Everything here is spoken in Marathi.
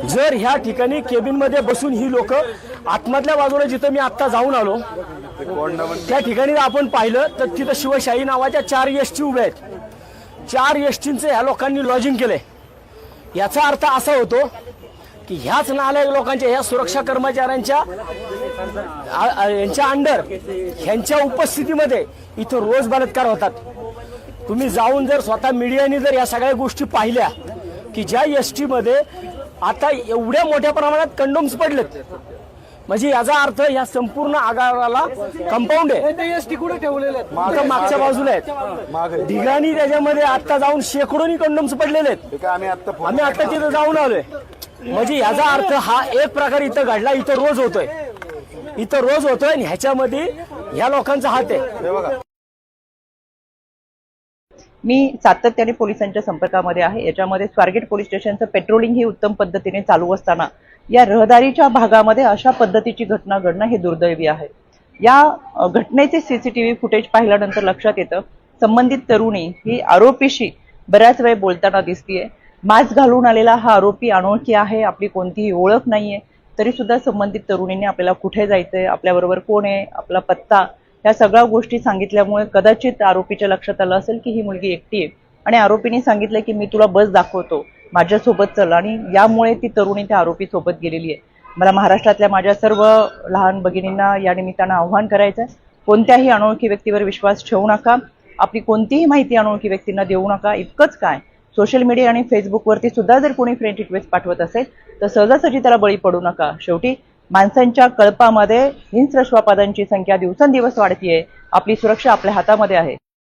जर ह्या ठिकाणी केबिन मध्ये बसून ही लोक आतमधल्या बाजूला जिथं मी आता जाऊन आलो त्या ठिकाणी आपण पाहिलं तर तिथं शिवशाही नावाच्या 4 एसटी उभ्या आहेत। 4 एसटींचे ह्या लोकांनी लॉजिंग केले। याचा अर्थ असा होतो की ह्याच नालायक लोकांच्या ह्या सुरक्षा कर्मचाऱ्यांच्या यांच्या अंडर ह्यांच्या उपस्थितीमध्ये इथं रोज बलात्कार होतात। तुम्ही जाऊन जर स्वतः मीडियाने जर या सगळ्या गोष्टी पाहिल्या की ज्या एसटी मध्ये आता एवढ्या मोठ्या प्रमाणात कंडोम्स पडलेत, म्हणजे याचा अर्थ या संपूर्ण आगाराला कंपाऊंड आहे। एसटी कुठे ठेवलेले आहेत? मागच्या बाजूला आहेत ठिकाणी, त्याच्यामध्ये आता जाऊन शेकडोनी कंडोम्स पडलेले आहेत। आम्ही आता तिथं जाऊन आलोय। म्हणजे याचा अर्थ हा एक प्रकार इथं घडला, इथं रोज होतोय आणि ह्याच्यामध्ये ह्या लोकांचा हात आहे। मी सातत्याने पोलिसांच्या संपर्कामध्ये आहे। याच्यामध्ये स्वारगेट पोलीस स्टेशनचं पेट्रोलिंग ही उत्तम पद्धतीने चालू असताना या रहदारीच्या भागामध्ये अशा पद्धतीची घटना घडणं हे दुर्दैवी आहे। या घटनेचे सीसीटीव्ही फुटेज पाहिल्यानंतर लक्षात येतं संबंधित तरुणी ही आरोपीशी बऱ्याच वेळ बोलताना दिसतीये। मास्क घालून आलेला हा आरोपी अनोळखी आहे, आपली कोणतीही ओळख नाहीये, तरी सुद्धा संबंधित तरुणीने आपल्याला कुठे जायचंय, आपल्याबरोबर कोण आहे, आपला पत्ता, या सगळ्या गोष्टी सांगितल्यामुळे कदाचित आरोपीच्या लक्षात आलं असेल की ही मुलगी एकटी आहे आणि आरोपीने सांगितलं की मी तुला बस दाखवतो, माझ्यासोबत चल, आणि यामुळे ती तरुणी त्या आरोपी सोबत गेलेली आहे। मला महाराष्ट्रातल्या माझ्या सर्व लहान भगिनींना या निमित्तानं आव्हान करायचं आहे, कोणत्याही अनोळखी व्यक्तीवर विश्वास ठेवू नका, आपली कोणतीही माहिती अनोळखी व्यक्तींना देऊ नका। इतकंच काय, सोशल मीडिया आणि फेसबुकवरती सुद्धा जर कोणी फ्रेंड रिक्वेस्ट पाठवत असेल तर सहजासहजी त्याला बळी पडू नका। शेवटी माणसांच्या कळपामध्ये हिंस्र श्वापादांची संख्या दिवसेंदिवस वाढतीये, आपली सुरक्षा आपल्या हातामध्ये आहे।